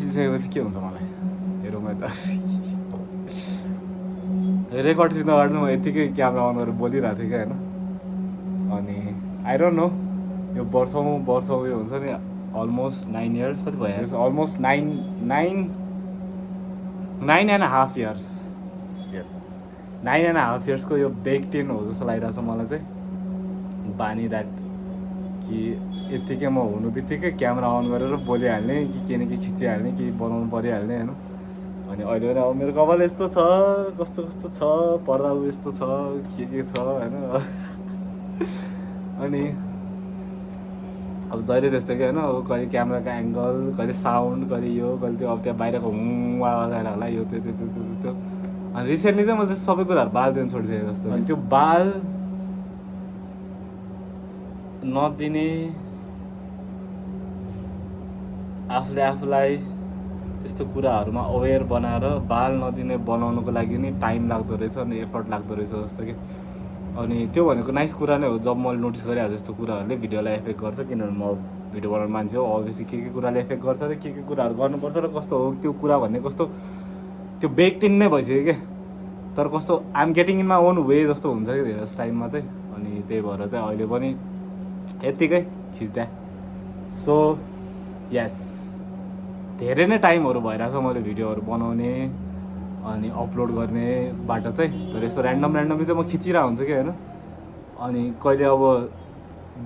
खिचिसकेपछि के हुन्छ मलाई हेरौँ त रेकर्ड चिन्नु अगाडि म यतिकै क्यामेरा अन गरेर बोलिरहेको थिएँ क्या होइन अनि आई डोन्ट नो यो वर्षौँ यो हुन्छ नि अलमोस्ट 9 years कति भयो अलमोस्ट 9.5 years यस 9.5 yearsको यो बेक्ड इन हो जस्तो लागिरहेको छ मलाई चाहिँ बानी द्याट कि यत्तिकै म हुनु बित्तिकै क्यामेरा अन गरेर बोलिहाल्ने कि के न के खिचिहाल्ने कि बनाउनु परिहाल्ने होइन अनि अहिले पनि अब मेरो कपाल यस्तो छ कस्तो कस्तो छ पर्दा यस्तो छ के छ होइन अनि अब जहिले त्यस्तो कि होइन अब कहिले क्यामेराको एङ्गल कहिले साउन्ड कहिले यो कहिले त्यो अब त्यहाँ बाहिरको आवाज आएर होला यो त्यो अनि रिसेन्टली चाहिँ मैले सबै कुराहरू बाल दिन छोडिसकेँ जस्तो अनि त्यो बाल नदिने आफूलाई त्यस्तो कुराहरूमा अवेर बनाएर बाल नदिने बनाउनुको लागि नि टाइम लाग्दो रहेछ अनि एफर्ट लाग्दो रहेछ जस्तो कि अनि त्यो भनेको नाइस कुरा नै हो जब मैले नोटिस गरिहाल्छु जस्तो कुराहरूले भिडियोलाई एफेक्ट गर्छ किनभने म भिडियो बनाउने मान्छे हो अभियसली के कुराले एफेक्ट गर्छ र के कुराहरू गर्नुपर्छ र कस्तो हो त्यो कुरा भन्ने कस्तो त्यो बेक्ड इन नै भइसक्यो क्या तर कस्तो I'm getting in my own way जस्तो हुन्छ कि धेरै टाइममा चाहिँ अनि त्यही भएर चाहिँ अहिले पनि यत्तिकै खिच्दा सो यस धेरै नै टाइमहरू भइरहेछ मैले भिडियोहरू बनाउने अनि अपलोड गर्ने बाटो चाहिँ तर यस्तो ऱ्यान्डमली चाहिँ म खिचिरहेको हुन्छु कि होइन अनि कहिले अब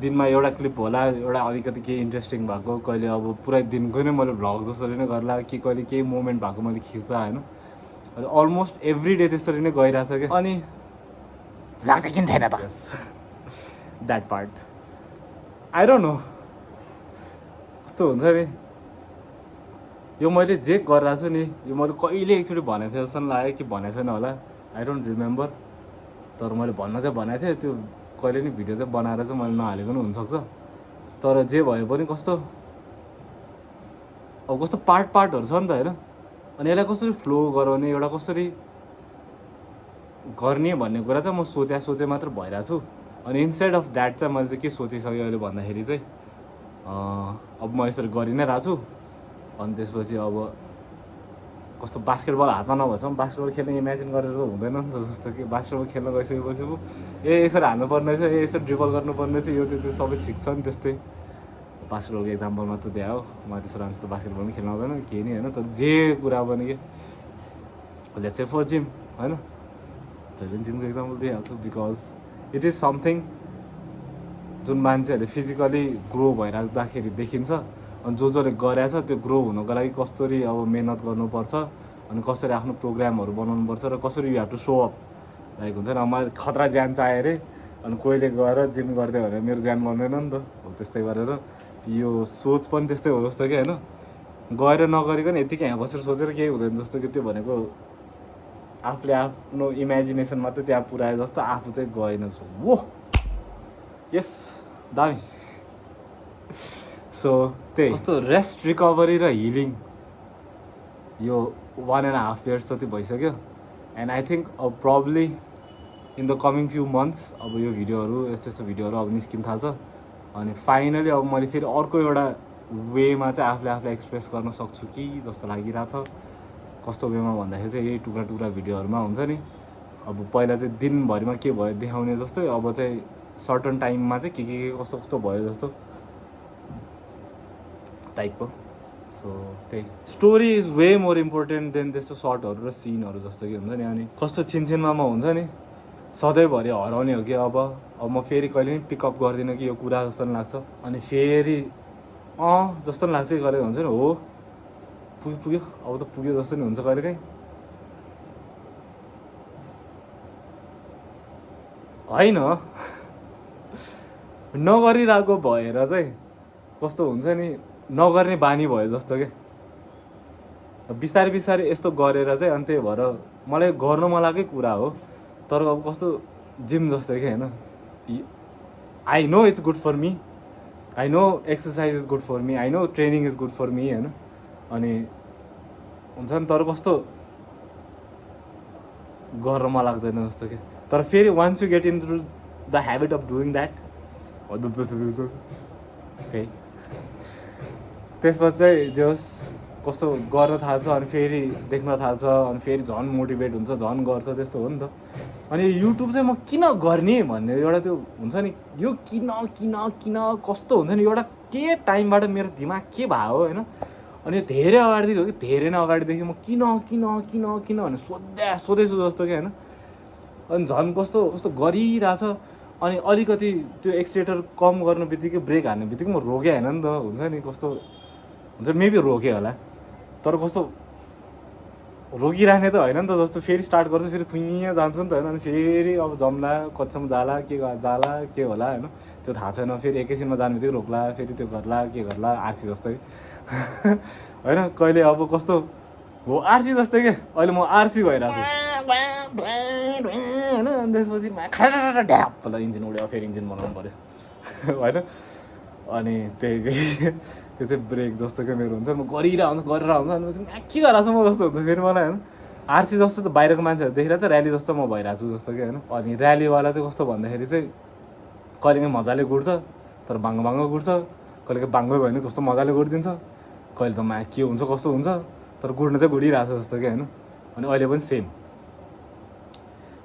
दिनमा एउटा क्लिप होला एउटा अलिकति केही इन्ट्रेस्टिङ भएको कहिले अब पुरै दिनको नै मैले भ्लग जसरी नै गर्ला कि कहिले केही मोमेन्ट भएको मैले खिच्दा होइन अनि अलमोस्ट एभ्री डे त्यसरी नै गइरहेछ क्या अनि भ्लग चाहिँ किन थिएन त that part I don't know कस्तो हुन्छ नि यो मैले जे गरिरहेको छु नि यो मैले कहिले एकचोटि भनेको थिएँ जस्तो लाग्यो कि भनेको छैन होला आई डोन्ट रिमेम्बर तर मैले भन्न चाहिँ भनेको थिएँ त्यो कहिले नि भिडियो चाहिँ बनाएर चाहिँ मैले नहालेको पनि हुनसक्छ तर जे भए पनि कस्तो अब कस्तो पार्टहरू छ नि त होइन अनि यसलाई कसरी फ्लो गराउने एउटा कसरी गर्ने भन्ने कुरा चाहिँ म सोचे मात्र भइरहेको छु अनि इन्स्टेड अफ द्याट चाहिँ मैले चाहिँ के सोचिसकेँ अहिले भन्दाखेरि चाहिँ अब म यसरी गरि नै रहेको छु अनि त्यसपछि अब कस्तो बास्केटबल हातमा नभएसम्म बास्केटबल खेल्ने इमेजिन गरेर हुँदैन नि त जस्तो कि बास्केटबल खेल्न गइसकेपछि पो यसरी हाल्नुपर्ने रहेछ यसरी ड्रिबल गर्नुपर्ने रहेछ यो त्यो सबै सिक्छ नि त्यस्तै बास्केटबलको इक्जाम्पल मात्र दिए हो मलाई त्यसो राम्रो जस्तो बास्केटबल पनि खेल्न आउँदैन केही नै होइन तर जे कुरा पनि कि लेट्स से फर जिम होइन जहिले जिमको इक्जाम्पल दिइहाल्छु बिकज इट इज समथिङ जुन मान्छेहरूले फिजिकली ग्रो भइराख्दाखेरि देखिन्छ अनि जसले गरेछ त्यो ग्रो हुनको लागि कसरी अब मेहनत गर्नुपर्छ अनि कसरी आफ्नो प्रोग्रामहरू बनाउनुपर्छ र कसरी you have to show up like हुन्छ नि अब मलाई खतरा ज्यान चाहियो अरे अनि कोहीले गएर जिम गरिदियो भने मेरो ज्यान बन्दैन नि त हो त्यस्तै गरेर यो सोच पनि त्यस्तै हो जस्तो कि होइन गएर नगरिकन यतिकै यहाँ बसेर सोचेर केही हुँदैन जस्तो कि त्यो भनेको आफूले आफ्नो इमेजिनेसन मात्रै त्यहाँ पुऱ्याए जस्तो आफू चाहिँ गएन वो यस दामी सो त्यही कस्तो रेस्ट रिकभरी र हिलिङ यो 1.5 years जति भइसक्यो एन्ड आई थिङ्क अब probably in the coming few months अब यो भिडियोहरू यस्तो भिडियोहरू अब निस्किन थाल्छ अनि फाइनली अब मैले फेरि अर्को एउटा वेमा चाहिँ आफूलाई एक्सप्रेस गर्न सक्छु कि जस्तो लागिरहेछ कस्तो वेमा भन्दाखेरि चाहिँ यही टुक्रा भिडियोहरूमा हुन्छ नि अब पहिला चाहिँ दिनभरिमा के भयो देखाउने जस्तै अब चाहिँ सर्टन टाइममा चाहिँ के कस्तो भयो जस्तो टाइपको सो त्यही story is way more important then त्यस्तो सर्टहरू र सिनहरू जस्तो कि हुन्छ नि अनि कस्तो छिनछिनमा म हुन्छ नि सधैँभरि हराउने हो कि अब म फेरि कहिले पनि पिकअप गर्दिनँ कि यो कुरा जस्तो पनि लाग्छ अनि फेरि जस्तो पनि लाग्छ कि कहिले हुन्छ नि हो पुग्यो अब त पुग्यो जस्तो नि हुन्छ कहिलेकाहीँ होइन नगरिरहेको भएर चाहिँ कस्तो हुन्छ नि नगर्ने बानी भयो जस्तो क्या बिस्तारै यस्तो गरेर चाहिँ अनि त्यही भएर मलाई गर्नु मन लागेकै कुरा हो तर अब कस्तो जिम जस्तो कि होइन I know it's good for me I know exercise is good for me I know training is good for me होइन अनि हुन्छ नि तर कस्तो गर्न मन लाग्दैन जस्तो कि तर फेरि once you get into the habit of doing that त्यही त्यसपछि चाहिँ जस कस्तो गर्न थाल्छ अनि फेरि देख्न थाल्छ अनि फेरि झन् मोटिभेट हुन्छ झन् गर्छ त्यस्तो हो नि त। अनि युट्युब चाहिँ म किन गर्ने भन्ने एउटा त्यो हुन्छ नि यो किन किन किन कस्तो हुन्छ नि एउटा के टाइमबाट मेरो दिमाग के भयो होइन। अनि धेरै अगाडिदेखि हो कि धेरै नै अगाडिदेखि म किन किन किन किन भने सोधेछु जस्तो कि होइन। अनि झन् कस्तो कस्तो गरिरहेछ अनि अलिकति त्यो एक्सिलेटर कम गर्नु बित्तिकै ब्रेक हान्ने बित्तिकै म रोकेँ होइन नि त हुन्छ नि कस्तो हुन्छ मेबी रोकेँ होला तर कस्तो रोकिरहने त होइन नि त जस्तो फेरि स्टार्ट गर्छु फेरि खुइँ जान्छु नि त होइन। अनि फेरि अब जम्ला कतिसम्म जाला के होला होइन त्यो थाहा छैन। फेरि एकैछिनमा जाने बित्तिकै रोक्ला फेरि त्यो गर्ला के गर्ला आरसी जस्तै होइन कहिले अब कस्तो हो आरसी जस्तै क्या अहिले म आरसी भइरहेको छु होइन। अनि त्यसपछि ढ्यापलाई इन्जिन उड्यो फेरि इन्जिन बनाउनु पऱ्यो होइन। अनि त्यही त्यो चाहिँ ब्रेक जस्तो क्या मेरो हुन्छ म गरिरहन्छ अनि के गराएको छु म जस्तो हुन्छ फेरि मलाई होइन। आरसी जस्तो त बाहिरको मान्छेहरू देखिरहेको छ ऱ्याली जस्तो म भइरहेको छु जस्तो कि होइन। अनि ऱ्यालीवाला चाहिँ कस्तो भन्दाखेरि चाहिँ कहिलेकाहीँ मजाले गुड्छ तर बाङ्गो गुड्छ कहिलेकाहीँ बाङ्गो भयो भने कस्तो मजाले गुडिदिन्छ कहिले त के हुन्छ कस्तो हुन्छ तर गुड्न चाहिँ गुडिरहेको छ जस्तो कि होइन। अनि अहिले पनि सेम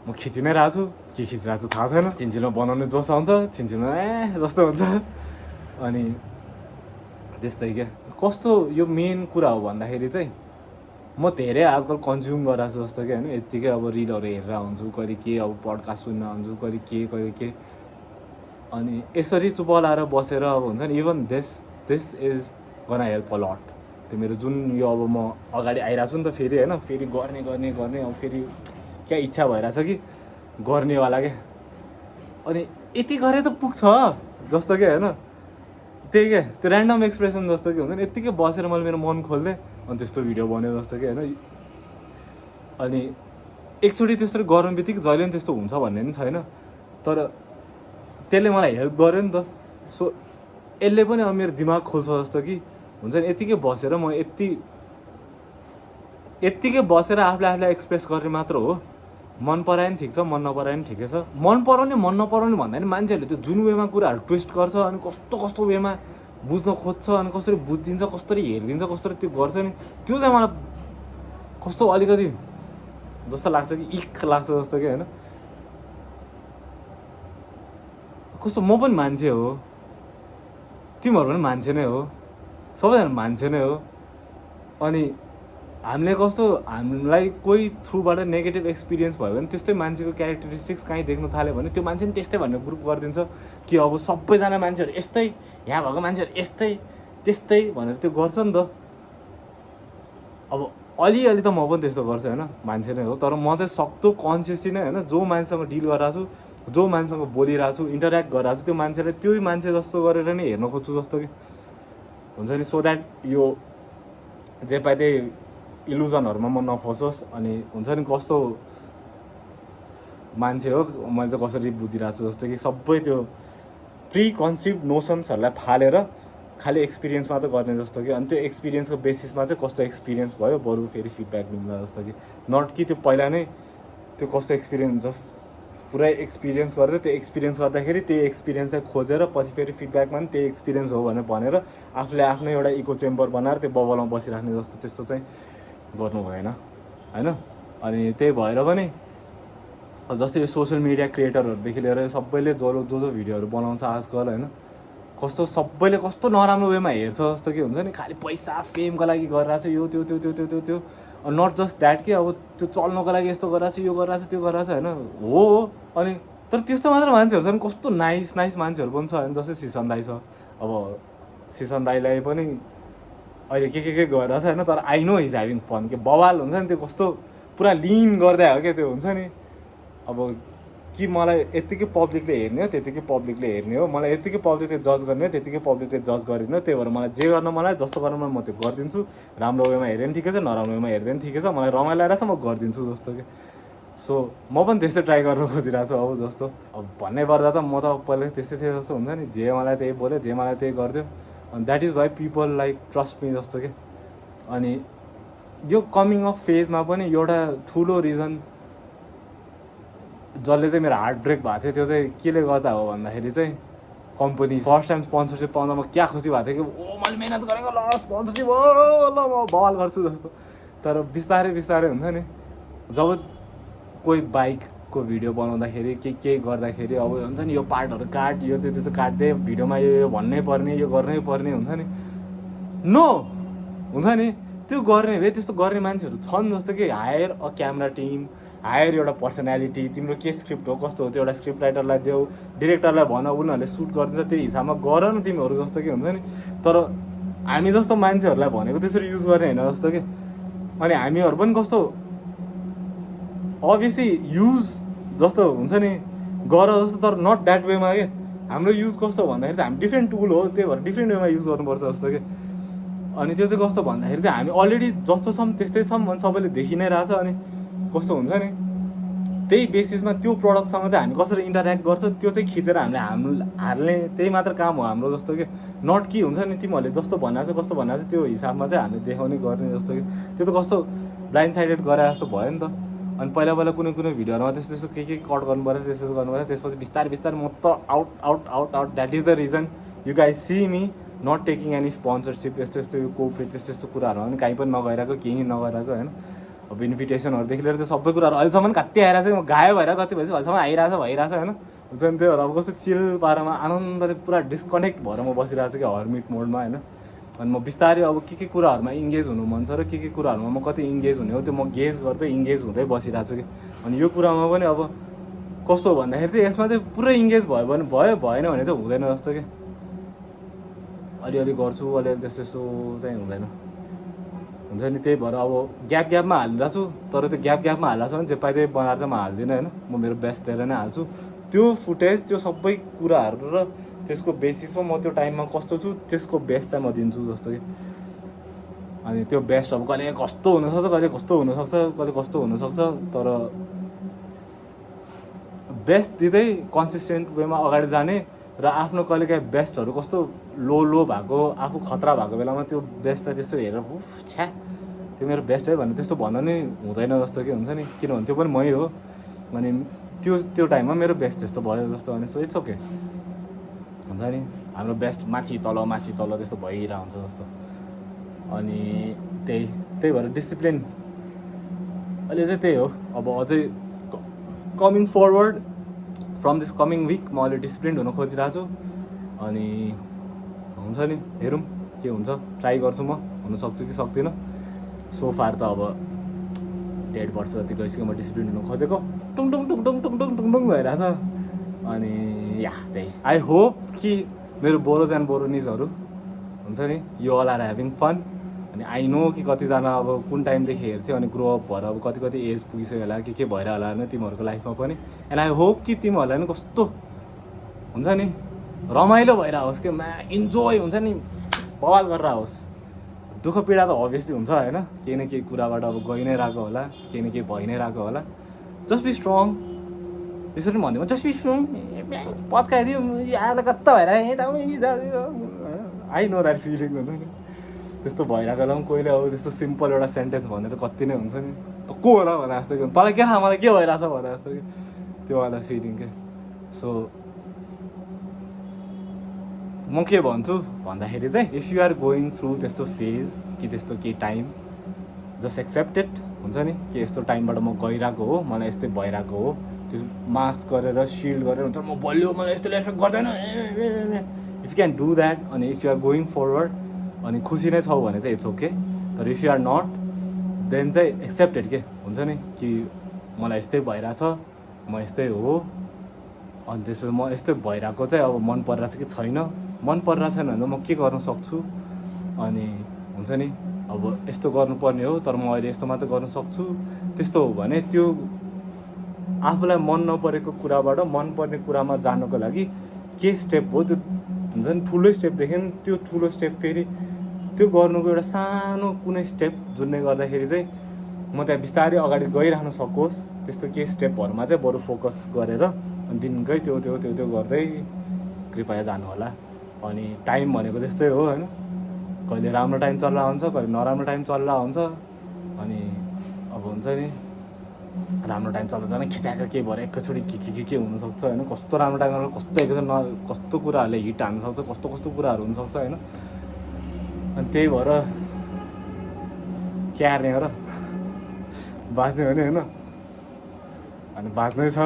म खिचि नै रहेको छु के खिचिरहेको छु थाहा छैन। छिनछिनमा बनाउने जोस आउँछ छिनछिनमा जस्तो हुन्छ। अनि त्यस्तै क्या कस्तो यो मेन कुरा हो भन्दाखेरि चाहिँ म धेरै आजकल कन्ज्युम गरिरहेको छु जस्तो कि होइन। यत्तिकै अब रिलहरू हेरेर हुन्छु कहिले के अब पडकास्ट सुन्न हुन्छु कहिले के अनि यसरी चुप लाएर बसेर अब हुन्छ नि even this is gun help a lot. त्यो मेरो जुन यो अब म अगाडि आइरहेको छु नि त फेरि होइन फेरि गर्ने अब फेरि क्या इच्छा भइरहेछ कि गर्नेवाला क्या। अनि यति गरे त पुग्छ जस्तो कि होइन त्यही क्या त्यो ऱ्यान्डम एक्सप्रेसन जस्तो कि हुन्छ नि यत्तिकै बसेर मैले मेरो मन खोल्थेँ अनि त्यस्तो भिडियो बन्यो जस्तो कि होइन। अनि एकचोटि त्यसरी गर्नु बित्तिकै जहिले पनि त्यस्तो हुन्छ भन्ने पनि छैन तर त्यसले मलाई हेल्प गर्यो नि त। सो यसले पनि अब मेरो दिमाग खोल्छ जस्तो कि हुन्छ नि यत्तिकै बसेर म यत्तिकै बसेर आफूलाई एक्सप्रेस गर्ने मात्र हो। मन परायो नि ठिक छ मन नपरायो नि ठिकै छ। मन पराउने मन नपराउने भन्दा नि मान्छेहरूले त्यो जुन वेमा कुराहरू ट्विस्ट गर्छ अनि कस्तो वेमा बुझ्न खोज्छ अनि कसरी बुझिदिन्छ कसरी हेरिदिन्छ कसरी त्यो गर्छ नि त्यो चाहिँ मलाई कस्तो अलिकति जस्तो लाग्छ कि इख लाग्छ जस्तो कि होइन। कस्तो म पनि मान्छे हो तिमीहरू पनि मान्छे नै हो सबैजना मान्छे नै हो। अनि हामीले कस्तो हामीलाई कोही थ्रुबाट नेगेटिभ एक्सपिरियन्स भयो भने त्यस्तै मान्छेको क्यारेक्टरिस्टिक्स कहीँ देख्न थाल्यो भने त्यो मान्छे पनि त्यस्तै भनेर ग्रुप गरिदिन्छ कि अब सबैजना मान्छेहरू यस्तै यहाँ भएको मान्छेहरू यस्तै त्यस्तै भनेर त्यो गर्छ नि त। अब अलिअलि त म पनि त्यस्तो गर्छु होइन मान्छे नै हो तर म चाहिँ सक्दो कन्सियसली नै होइन जो मान्छेसँग डिल गरिरहेको छु जो मान्छेसँग बोलिरहेको छु इन्टरेक्ट गरिरहेको छु त्यो मान्छेलाई त्यही मान्छे जस्तो गरेर नै हेर्न खोज्छु जस्तो कि हुन्छ नि। सो द्याट यो जे पाए त्यही इल्युजनहरूमा म नफसोस्। अनि हुन्छ नि कस्तो मान्छे हो मैले चाहिँ कसरी बुझिरहेको छु जस्तो कि सबै त्यो प्रि कन्सिप्ड नोसन्सहरूलाई फालेर खालि एक्सपिरियन्स मात्र गर्ने जस्तो कि अनि त्यो एक्सपिरियन्सको बेसिसमा चाहिँ कस्तो एक्सपिरियन्स भयो बरु फेरि फिडब्याक दिउँला जस्तो कि नट कि त्यो पहिला नै त्यो कस्तो एक्सपिरियन्स हुन्छ पुरै एक्सपिरियन्स गरेर त्यो एक्सपिरियन्स गर्दाखेरि त्यही एक्सपिरियन्स चाहिँ खोजेर पछि फेरि फिडब्याकमा पनि त्यही एक्सपिरियन्स हो भनेर आफूले आफ्नो एउटा इको चेम्बर बनाएर त्यो बबलमा बसिराख्ने जस्तो त्यस्तो चाहिँ गर्नु भएन होइन। अनि त्यही भएर पनि जस्तै यो सोसियल मिडिया क्रिएटरहरूदेखि लिएर सबैले जो भिडियोहरू बनाउँछ आजकल होइन कस्तो सबैले कस्तो नराम्रो वेमा हेर्छ जस्तो कि हुन्छ नि खालि पैसा फेमको लागि गरिरहेको छ यो त्यो त्यो त्यो त्यो त्यो त्यो नट जस्ट द्याट कि अब त्यो चल्नको लागि यस्तो गरिरहेको छ यो गरिरहेको छ त्यो गरिरहेको छ होइन हो। अनि तर त्यस्तो मात्र मान्छेहरू छन् कस्तो नाइस मान्छेहरू पनि छ होइन जस्तै सिसन दाई छ अब सिसन दाईलाई पनि अहिले के गरिरहेको छ होइन तर I know is having fun के बवाल हुन्छ नि त्यो कस्तो पुरा लिन गर्दै हो क्या त्यो हुन्छ नि। अब कि मलाई यत्तिकै पब्लिकले हेर्ने हो त्यत्तिकै पब्लिकले हेर्ने हो मलाई यत्तिकै पब्लिकले जज गर्ने हो त्यत्तिकै पब्लिकले जज गरिदिनु हो त्यही भएर मलाई जे गर्न मलाई जस्तो गर्न म त्यो गरिदिन्छु। राम्रो वेमा हेऱ्यो पनि ठिकै छ नराम्रो वेमा हेर्दै पनि ठिकै छ मलाई रमाइलो आइरहेको छ म गरिदिन्छु जस्तो कि। सो म पनि त्यस्तै ट्राई गर्न खोजिरहेको छु अब जस्तो अब भन्नै पर्दा त म त पहिला त्यस्तै थिएँ जस्तो हुन्छ नि जे मलाई त्यही बोल्यो जे मलाई त्यही गरिदियो अनि that is why people like trust me जस्तो कि। अनि यो कमिङ अफ फेजमा पनि एउटा ठुलो रिजन जसले चाहिँ मेरो हार्ट ब्रेक भएको थियो त्यो चाहिँ केले गर्दा हो भन्दाखेरि चाहिँ कम्पनी फर्स्ट टाइम स्पोन्सरसिप पाउँदा म क्या खुसी भएको थियो कि मैले मेहनत गरेको ल स्पोन्सरसिप हो ल म बवाल गर्छु जस्तो। तर बिस्तारै बिस्तारै हुन्छ नि, जब कोही बाइकको भिडियो बनाउँदाखेरि केही गर्दाखेरि अब हुन्छ नि यो पार्टहरू काट, यो त्यो काट्दै भिडियोमा यो भन्नै पर्ने, यो गर्नै पर्ने हुन्छ नि, नो हुन्छ नि त्यो गर्ने भए त्यस्तो गर्ने मान्छेहरू छन् जस्तो कि hire a camera team, hire एउटा पर्सनालिटी, तिम्रो के स्क्रिप्ट हो कस्तो हो त्यो एउटा स्क्रिप्ट राइटरलाई देऊ, डिरेक्टरलाई भन, उनीहरूले सुट गरिदिन्छ त्यो हिसाबमा गर न तिमीहरू जस्तो कि हुन्छ नि। तर हामी जस्तो मान्छेहरूलाई भनेको त्यसरी युज गर्ने होइन जस्तो कि। अनि हामीहरू पनि कस्तो अभियसली युज जस्तो हुन्छ नि गर जस्तो, तर नट द्याट वेमा के। हाम्रो युज कस्तो भन्दाखेरि चाहिँ हामी डिफ्रेन्ट टुल हो, त्यही भएर डिफ्रेन्ट वेमा युज गर्नुपर्छ जस्तो कि। अनि त्यो चाहिँ कस्तो भन्दाखेरि चाहिँ हामी अलरेडी जस्तो छौँ त्यस्तै छौँ अनि सबैले देखि नै रहेछ। अनि कस्तो हुन्छ नि त्यही बेसिसमा त्यो प्रडक्टसँग चाहिँ हामी कसरी इन्टरेक्ट गर्छ त्यो चाहिँ खिचेर हामीले हाल्ने, त्यही मात्र काम हो हाम्रो जस्तो कि। नट कि हुन्छ नि तिमीहरूले जस्तो भनेको छ कस्तो भनेको छ त्यो हिसाबमा चाहिँ हामीले देखाउने गर्ने जस्तो कि। त्यो त कस्तो ब्लाइन्ड साइडेड गरे जस्तो भयो नि त। अनि पहिला कुनै भिडियोहरूमा त्यस्तो के कट गर्नु पऱ्यो, त्यस्तो गर्नु पऱ्यो, त्यसपछि बिस्तारै म त out. That is the reason you guys see me not taking any sponsorship, यस्तो यो कोपरेट त्यस्तो कुराहरू पनि कहीँ पनि नगइरहेको, केही नगइरहेको होइन। अब इन्भिटेसनहरूदेखि लिएर त्यो सबै कुराहरू अहिलेसम्म कति आइरहेको छ, म गायब भएर कति भएपछि अहिलेसम्म भइरहेछ होइन। हुन्छ नि त्यो अब कस्तो चिल पारामा आनन्दले पुरा डिस्कनेक्ट भएर म बसिरहेको छु कि हर्मिट मोडमा होइन। अनि म बिस्तारै अब के कुराहरूमा इङ्गेज हुनु मन छ र के कुराहरूमा म कति इङ्गेज हुने हो त्यो म गेज गर्दै इङ्गेज हुँदै बसिरहेको छु कि। अनि यो कुरामा पनि अब कस्तो भन्दाखेरि चाहिँ यसमा चाहिँ पुरै इङ्गेज भयो भने भएन भने चाहिँ हुँदैन जस्तो कि। अलिअलि गर्छु, अलिअलि त्यस्तो चाहिँ हुँदैन हुन्छ नि। त्यही भएर अब ग्यापमा हालिरहेको छु, तर त्यो ग्यापमा हालिरहेको छ भने जे पाइ त्यही बनाएर चाहिँ म हाल्दिनँ होइन। म मेरो बेस्ट दिएर नै हाल्छु त्यो फुटेज, त्यो सबै कुराहरू र त्यसको बेसिसमा म त्यो टाइममा कस्तो छु त्यसको बेस्ट चाहिँ म दिन्छु जस्तो कि। अनि त्यो बेस्ट अब कहिले कस्तो हुनसक्छ, कहिले कस्तो हुनसक्छ, तर बेस्ट दिँदै कन्सिस्टेन्ट वेमा अगाडि जाने र आफ्नो कहिलेकाहीँ बेस्टहरू कस्तो लो भएको, आफू खतरा भएको बेलामा त्यो बेस्टलाई त्यस्तो हेरेर छ्या त्यो मेरो बेस्ट है भने त्यस्तो भन्न नै हुँदैन जस्तो कि हुन्छ नि। किनभने त्यो पनि मै हो। अनि त्यो टाइममा मेरो बेस्ट त्यस्तो भयो जस्तो। अनि सो इट्स ओके हुन्छ नि। हाम्रो बेस्ट माथि तल त्यस्तो भइरहेको हुन्छ जस्तो। अनि त्यही भएर डिसिप्लिन अहिले चाहिँ त्यही हो। अब अझै coming forward from this coming week म अहिले डिसिप्लिन हुन खोजिरहेको छु। अनि हुन्छ नि हेरौँ के हुन्छ, ट्राई गर्छु म, हुनसक्छु कि सक्दिनँ। सो फार त अब 1.5 वर्ष जति गइसक्यो म डिसिप्लिन हुन खोजेको, टुङ भइरहेछ। अनि त्यही आई होप कि मेरो बोरोज एन्ड बोरोनिजहरू हुन्छ नि you all are having fun. अनि आई नो कि कतिजना अब कुन टाइमदेखि हेर्थ्यो अनि ग्रो अप भएर अब कति एज पुगिसक्यो होला के भइरह होला होइन तिमीहरूको लाइफमा पनि। एन्ड आई होप कि तिमीहरूलाई पनि कस्तो हुन्छ नि रमाइलो भइरहोस् कि इन्जोय हुन्छ नि बवाल गरेर होस्। दुःख पीडा त अभियसली हुन्छ होइन, केही न केही कुराबाट अब गइ नै रहेको होला, केही न केही भइ नै रहेको होला। जस्ट बी स्ट्रङ, त्यसरी पनि भन्दिनँ जस्ट बी स्ट्रङ। पच्काइदियो आएर कस्तो भएर आई नो द्याट फिलिङ हुन्छ नि। त्यस्तो भइरहेको बेला पनि कोहीले अब त्यस्तो सिम्पल एउटा सेन्टेन्स भनेर कति नै हुन्छ नि त को होला भने जस्तो कि तँलाई के थाहा मलाई के भइरहेछ भने जस्तो कि त्यो वाला फिलिङ के। सो म के भन्छु भन्दाखेरि चाहिँ if you are going through त्यस्तो फेज कि त्यस्तो केही टाइम जस्ट एक्सेप्ट इट हुन्छ नि कि यस्तो टाइमबाट म गइरहेको हो, मलाई यस्तै भइरहेको हो। त्यो मास्क गरेर सिल्ड गरेर हुन्छ म बलियो मलाई यस्तोले एफेक्ट गर्दैन if you can do that. अनि if you are going forward अनि खुसी नै छौ भने चाहिँ इट्स ओके। तर if you are not then चाहिँ एक्सेप्टेड के हुन्छ नि कि मलाई यस्तै भइरहेछ, म यस्तै हो। अनि त्यसपछि म यस्तै भइरहेको चाहिँ अब मन परिरहेछ कि छैन, मन परिरहेको छैन भने म के गर्न सक्छु। अनि हुन्छ नि अब यस्तो गर्नुपर्ने हो तर म अहिले यस्तो मात्र गर्न सक्छु। त्यस्तो हो भने त्यो आफूलाई मन नपरेको कुराबाट मनपर्ने कुरामा जानको लागि के स्टेप हो त्यो हुन्छ नि ठुलो स्टेपदेखि त्यो ठुलो स्टेप फेरि त्यो गर्नुको एउटा सानो कुनै स्टेप जुन्ने गर्दाखेरि चाहिँ म त्यहाँ बिस्तारै अगाडि गइरहन सकोस्। त्यस्तो केही स्टेपहरूमा चाहिँ बरु फोकस गरेर दिनकै त्यो गर्दै कृपया जानु होला। अनि टाइम भनेको त्यस्तै हो होइन, कहिले राम्रो टाइम चलिरहेको हुन्छ, कहिले नराम्रो टाइम चलिरहेको हुन्छ। अनि अब हुन्छ नि राम्रो टाइम चल्दा जान खिचाएको केही भएर एकैचोटि के हुनसक्छ होइन, कस्तो राम्रो टाइममा कस्तो एकैचोटि कस्तो कुराहरूले हिट हान्नसक्छ, कस्तो कस्तो कुराहरू हुनसक्छ होइन। अनि त्यही भएर के हार्ने हो र, बाँच्ने हो नि होइन। अनि बाँच्नै छ,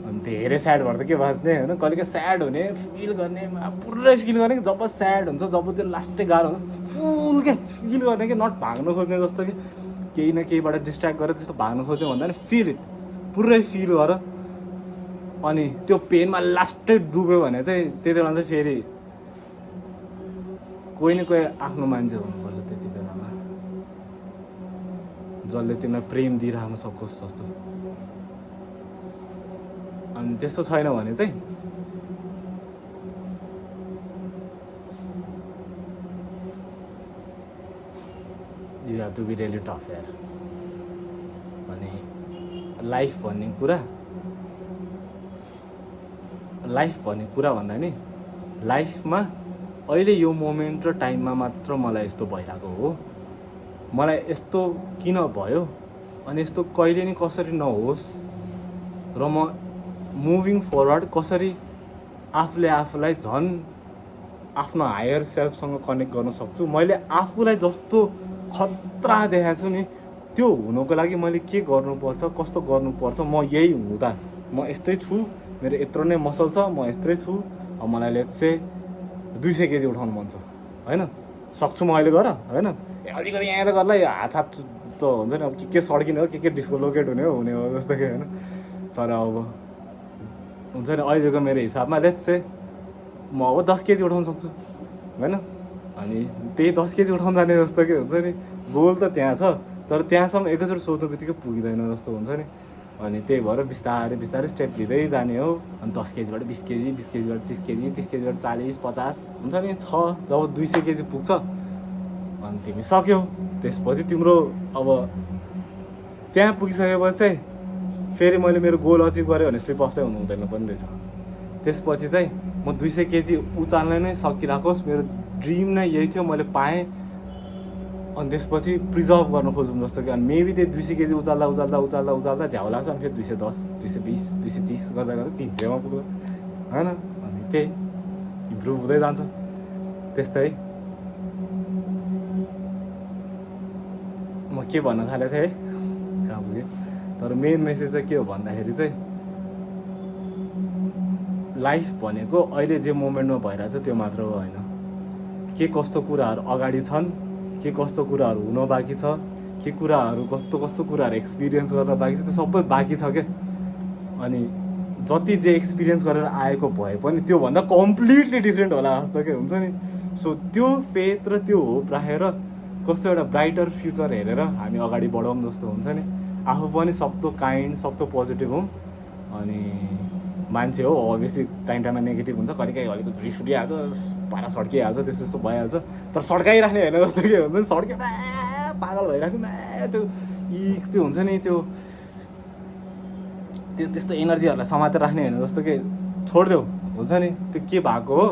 अनि धेरै स्याड भएर त के बाँच्ने होइन। कहिलेकाहीँ स्याड हुने, फिल गर्ने, पुरै फिल गर्ने कि जब स्याड हुन्छ, जब त्यो लास्टै गाह्रो हुन्छ फुल के फिल गर्ने कि नट भाग्नु खोज्ने जस्तो कि केही न केहीबाट डिस्ट्र्याक्ट गरेर त्यस्तो भाग्नु खोज्यो भन्दा नि फिल इट, पुरै फिल गर। अनि त्यो पेनमा लास्टै डुब्यो भने चाहिँ त्यति बेला चाहिँ फेरि कोही न कोही आफ्नो मान्छे हुनुपर्छ त्यति बेलामा, जसले तिमीलाई प्रेम दिइरहनु सकोस् जस्तो। अनि त्यस्तो छैन भने चाहिँ you have to be really tough यार। अनि लाइफ भन्ने कुरा भन्दा नि लाइफमा अहिले यो मोमेन्ट र टाइममा मात्र मलाई यस्तो भइरहेको हो, मलाई यस्तो किन भयो, अनि यस्तो कहिले नि कसरी नहोस्, र म मुभिङ फरवर्ड कसरी आफूले आफूलाई झन् आफ्नो हायर सेल्फसँग कनेक्ट गर्न सक्छु। मैले आफूलाई जस्तो खतरा देखाएको छु नि, त्यो हुनको लागि मैले के गर्नुपर्छ, कस्तो गर्नुपर्छ, म यही हुँदा म यस्तै छु, मेरो यत्रो नै मसल छ, म यस्तै छु, अब मलाई लेट्स से 200 केजी उठाउनु मन छ होइन, सक्छु म अहिले गर होइन। अलिकति यहाँ गर्ला यो हात त हुन्छ नि, अब के सड्किने हो, के डिस्कोलोकेट हुने हो जस्तो कि होइन। तर अब हुन्छ नि अहिलेको मेरो हिसाबमा लेट्स से म अब 10 केजी उठाउन सक्छु होइन। अनि त्यही 10 केजी उठाउन जाने जस्तो कि हुन्छ नि, गोल त त्यहाँ छ, तर त्यहाँसम्म एकैचोटि सोच्नु बित्तिकै पुगिँदैन जस्तो हुन्छ नि। अनि त्यही भएर बिस्तारै बिस्तारै स्टेप लिँदै जाने हो। अनि 10 केजीबाट 20 केजी, 20 केजीबाट 30 केजी, 30 केजीबाट 40, 50 हुन्छ नि, जब 200 केजी पुग्छ अनि तिमी सक्यौ। त्यसपछि तिम्रो अब त्यहाँ पुगिसकेपछि चाहिँ फेरि मैले मेरो गोल अचिभ गरेँ भने स्लिप अफ चाहिँ हुनु हुँदैन पनि रहेछ। त्यसपछि चाहिँ म 200 केजी उचाल्न नै सकिराखोस्, मेरो ड्रिम नै यही थियो, मैले पाएँ। अनि त्यसपछि प्रिजर्भ गर्न खोजौँ जस्तो कि, अनि मेबी त्यो 200 केजी उचाल्दा झ्याउ लाग्छ, अनि फेरि 210, 220, 230 गर्दा 300मा पुग्यो होइन। अनि त्यही इम्प्रुभ हुँदै जान्छ त्यस्तै। म के भन्न थालेको थिएँ है, कहाँ पुगेँ। तर मेन मेसेज चाहिँ के हो भन्दाखेरि चाहिँ लाइफ भनेको अहिले जे मोमेन्टमा भइरहेछ त्यो मात्र हो होइन, के कस्तो कुराहरू अगाडि छन्, के कस्तो कुराहरू हुन बाँकी छ, के कुराहरू कस्तो कुराहरू एक्सपिरियन्स गर्न बाँकी छ, त्यो सबै बाँकी छ क्या। अनि जति जे एक्सपिरियन्स गरेर आएको भए पनि त्योभन्दा कम्प्लिटली डिफ्रेन्ट होला जस्तो के हुन्छ नि। सो त्यो फेथ र त्यो होप राखेर कस्तो एउटा ब्राइटर फ्युचर हेरेर हामी अगाडि बढौँ जस्तो हुन्छ नि। आफू पनि सक्दो काइन्ड, सक्दो पोजिटिभ हौँ। अनि मान्छे हो अभियसली टाइममा नेगेटिभ हुन्छ, कहिलेकाहीँ अलिकति रिस उठिहाल्छ, पारा सड्किहाल्छ, त्यस्तो भइहाल्छ। तर सड्काइराख्ने होइन जस्तो के हुन्छ नि, सड्केर पागल भइराख्नु त्यो हुन्छ नि, त्यो त्यस्तो एनर्जीहरूलाई समातेर राख्ने होइन जस्तो कि छोडिदेऊ हुन्छ नि। त्यो के भएको हो,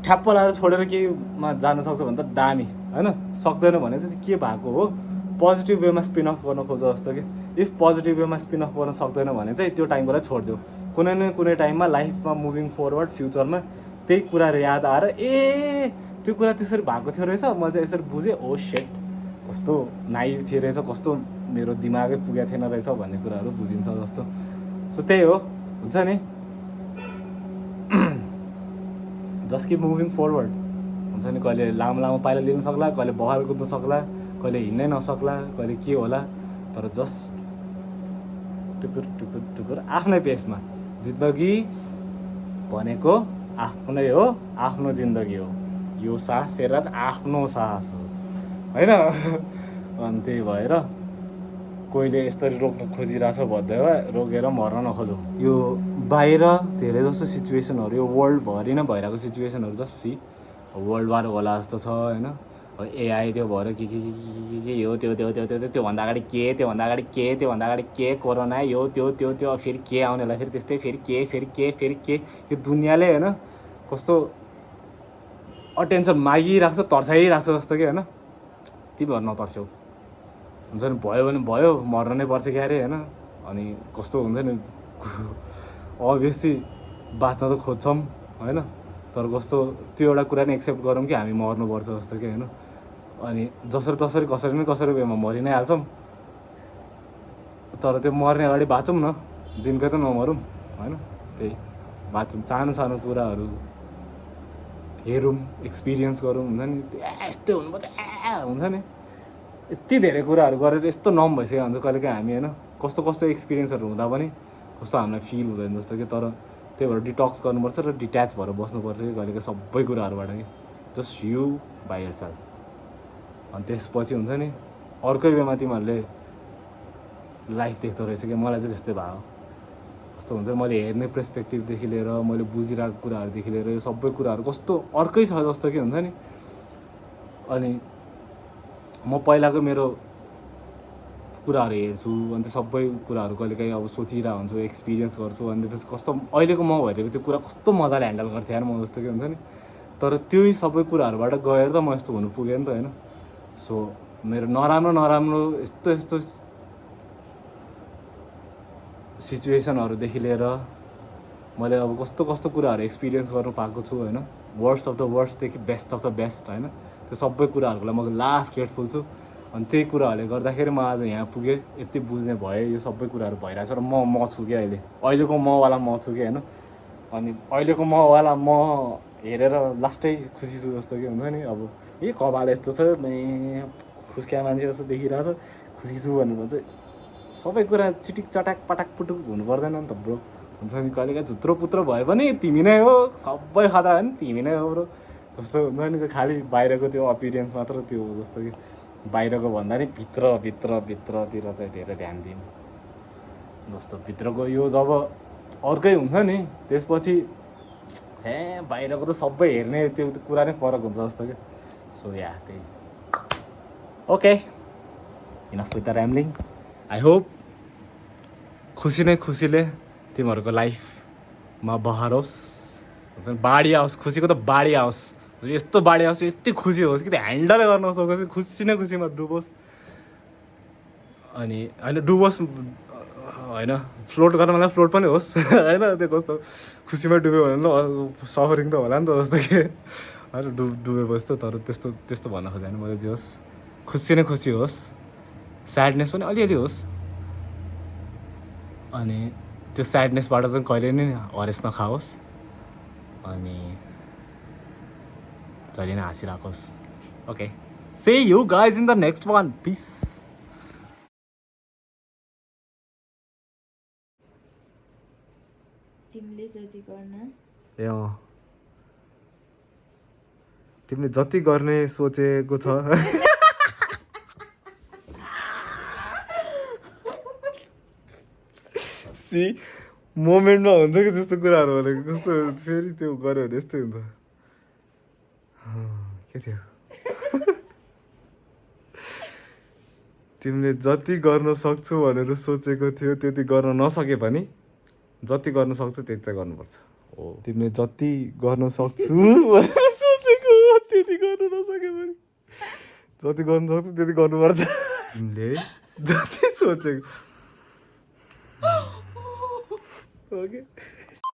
ठ्याप्प लगाएर छोडेर केमा जान सक्छ भने त दामी होइन, सक्दैन भने चाहिँ के भएको हो, पोजिटिभ वेमा स्पिन अफ गर्न खोज जस्तो कि। इफ पोजिटिभ वेमा स्पिन अफ गर्न सक्दैन भने चाहिँ त्यो टाइमबाट छोडिदेऊ। कुनै न कुनै टाइममा लाइफमा मुभिङ फरवर्ड फ्युचरमा त्यही कुराहरू याद आएर ए त्यो कुरा त्यसरी भएको थियो रहेछ, म चाहिँ यसरी बुझेँ, ओ सेट कस्तो नाइभ थियो रहेछ, कस्तो मेरो दिमागै पुगेको थिएन रहेछ भन्ने कुराहरू बुझिन्छ जस्तो। सो त्यही हो हुन्छ नि, जस्ट किप मुभिङ फरवर्ड हुन्छ नि। कहिले लामो पाइला लिन सक्ला, कहिले बहाल कुद्न सक्ला, कहिले हिँड्नै नसक्ला, कहिले के होला, तर जस्ट टुकुर आफ्नै पेसमा। जिन्दगी भनेको आफ्नै हो, आफ्नो जिन्दगी हो, यो सास फेर आफ्नो सास हो होइन। अनि त्यही भएर कोहीले यसरी रोक्न खोजिरहेछ भन्दै रोकेर मर्न नखोजौँ। यो बाहिर धेरै जस्तो सिचुएसनहरू, यो वर्ल्डभरि नै भइरहेको सिचुएसनहरू जस्ट सी, वर्ल्ड वार होला जस्तो छ होइन। एआई त्यो भएर के यो त्योभन्दा अगाडि के कोरोना यो त्यो फेरि के आउने होला, फेरि त्यस्तै फेरि के यो दुनियाँले होइन कस्तो अटेन्सन मागिरहेको छ, तर्साइरहेको छ जस्तो कि होइन। तिमीहरू नतर्स्यौ हुन्छ नि भयो भने भयो, मर्न नै पर्छ क्या अरे होइन। अनि कस्तो हुन्छ नि अभियसली बाँच्न त खोज्छौँ होइन, तर कस्तो त्यो एउटा कुरा नै एक्सेप्ट गरौँ कि हामी मर्नुपर्छ जस्तो कि होइन। अनि जसरी तसरी कसरी न कसरी वेमा मरि नै हाल्छौँ, तर त्यो मर्ने अगाडि बाँचौँ न, दिनकै त नमरौँ होइन। त्यही बाँचौँ, सानो सानो कुराहरू हेरौँ, एक्सपिरियन्स गरौँ, हुन्छ नि यस्तो हुनुपर्छ हुन्छ नि। यति धेरै कुराहरू गरेर यस्तो नम भइसक्यो हुन्छ कहिलेकाहीँ हामी होइन, कस्तो कस्तो एक्सपिरियन्सहरू हुँदा पनि कस्तो हामीलाई फिल हुँदैन जस्तो कि। तर त्यही भएर डिटक्स गर्नुपर्छ र डिट्याच भएर बस्नुपर्छ कि कहिलेकाहीँ सबै कुराहरूबाट कि जस्ट यु बाई योरसेल्फ। अनि त्यसपछि हुन्छ नि अर्कै वेमा तिमीहरूले लाइफ देख्दो रहेछ कि। मलाई चाहिँ त्यस्तै भयो, कस्तो हुन्छ मैले हेर्ने पर्सपेक्टिभदेखि लिएर मैले बुझिरहेको कुराहरूदेखि लिएर यो सबै कुराहरू कस्तो अर्कै छ जस्तो कि हुन्छ नि। अनि म पहिलाको मेरो कुराहरू हेर्छु अनि त्यो सबै कुराहरू कहिलेकाहीँ अब सोचिरहेको हुन्छु, एक्सपिरियन्स गर्छु, अनि त्यसपछि कस्तो अहिलेको म भइदिएको त्यो कुरा कस्तो मजाले ह्यान्डल गर्थेँ यार म जस्तो कि हुन्छ नि। तर त्यही सबै कुराहरूबाट गएर त म यस्तो हुनु पुगेँ नि त होइन। सो मेरो नराम्रो नराम्रो यस्तो यस्तो सिचुएसनहरूदेखि लिएर मैले अब कस्तो कस्तो कुराहरू एक्सपिरियन्स गर्नु पाएको छु होइन, वर्स्ट अफ द वर्स्टदेखि बेस्ट अफ द बेस्ट होइन। त्यो सबै कुराहरूको लागि म लास्ट ग्रेटफुल छु। अनि त्यही कुराहरूले गर्दाखेरि म आज यहाँ पुगेँ, यति बुझ्ने भएँ, यो सबै कुराहरू भइरहेछ र म छु कि अहिलेको मवाला म छु कि होइन। अनि अहिलेको मवाला म हेरेर लास्टै खुसी छु जस्तो कि हुन्छ नि। अब कपाल यस्तो छ खुस्किया मान्छे जस्तो देखिरहेछ, खुसी छु भन्नु चाहिँ सबै कुरा चिटिक चटाक पटाक पुटुक हुनु पर्दैन नि त ब्रो, हुन्छ नि। कहिलेकाहीँ झुत्रो पुत्रो भयो भने तिमी नै हो, सबै खतरा भयो नि तिमी नै हो ब्रो जस्तो हुन्छ नि। त्यो खालि बाहिरको त्यो अपिरियन्स मात्र त्यो हो जस्तो कि, बाहिरको भन्दा नि भित्रतिर चाहिँ धेरै ध्यान दिउँ जस्तो। भित्रको यो जब अर्कै हुन्छ नि त्यसपछि बाहिरको त सबै हेर्ने त्यो कुरा नै फरक हुन्छ जस्तो कि। सो या त्यही okay, enough with the rambling. I hope खुसी नै खुसीले तिमीहरूको लाइफमा बहारोस्, हुन्छ नि बाढी आओस्, खुसीको त बाढी आओस्, यस्तो बाढी आओस्, यति खुसी होस् कि त्यो ह्यान्डलै गर्न सकोस्, खुसी नै खुसीमा डुबोस्। अनि होइन डुबोस् होइन, फ्लोट गर्न मलाई फ्लोट पनि होस् होइन। त्यो कस्तो खुसीमा डुब्यो भने ल सफरिङ त होला नि त जस्तो कि होइन, डुबेपछि त। तर त्यस्तो त्यस्तो भन्न खोजेन मैले। जे होस् खुसी नै खुसी होस्, स्याडनेस पनि अलिअलि होस्, अनि त्यो स्याडनेसबाट चाहिँ कहिले नै हरेस नखाओस्, अनि जहिले नै हाँसिराखोस्। Okay, see you guys in the next one, peace. तिमीले जति गर्न ए तिमीले जति गर्ने सोचेको छ सी मोमेन्टमा हुन्छ कि त्यस्तो कुराहरू भनेको, कस्तो फेरि त्यो गऱ्यो भने यस्तै हुन्छ। के थियो तिमीले जति गर्न सक्छु भनेर सोचेको थियो त्यति गर्न नसके पनि जति गर्न सक्छु त्यति चाहिँ गर्नुपर्छ। हो, तिमीले जति गर्न सक्छु भनेर सोचेको त्यति गर्न नसके पनि जति गर्न सक्छु त्यति गर्नुपर्छ। तिमीले जति सोचेको ओके